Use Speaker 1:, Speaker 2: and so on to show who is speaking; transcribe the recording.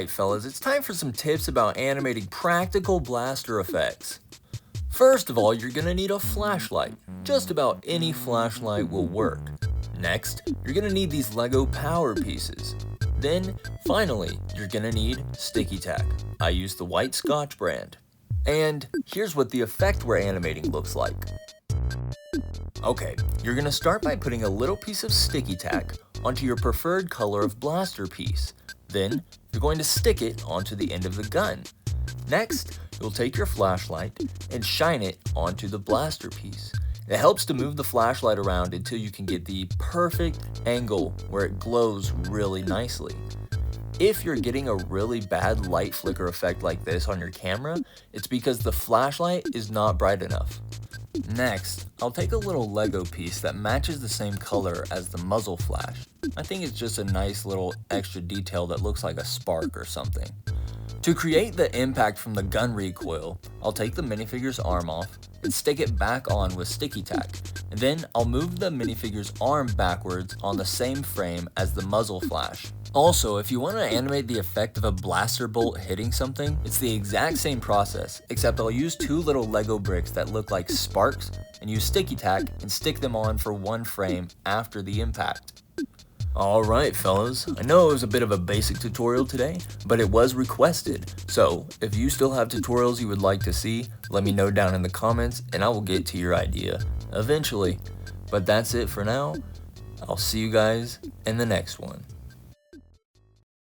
Speaker 1: Alright fellas, it's time for some tips about animating practical blaster effects. First of all, you're gonna need a flashlight. Just about any flashlight will work. Next, you're gonna need these Lego power pieces. Then, finally, you're gonna need sticky tack. I use the white Scotch brand. And here's what the effect we're animating looks like. Okay, you're gonna start by putting a little piece of sticky tack onto your preferred color of blaster piece. Then, you're going to stick it onto the end of the gun. Next, you'll take your flashlight and shine it onto the blaster piece. It helps to move the flashlight around until you can get the perfect angle where it glows really nicely. If you're getting a really bad light flicker effect like this on your camera, it's because the flashlight is not bright enough. Next, I'll take a little Lego piece that matches the same color as the muzzle flash. I think it's just a nice little extra detail that looks like a spark or something. To create the impact from the gun recoil, I'll take the minifigure's arm off and stick it back on with sticky tack. And then I'll move the minifigure's arm backwards on the same frame as the muzzle flash. Also, if you want to animate the effect of a blaster bolt hitting something, it's the exact same process, except I'll use two little Lego bricks that look like sparks and use sticky tack and stick them on for one frame after the impact. Alright fellas, I know it was a bit of a basic tutorial today, but it was requested, so if you still have tutorials you would like to see, let me know down in the comments and I will get to your idea eventually. But that's it for now. I'll see you guys in the next one.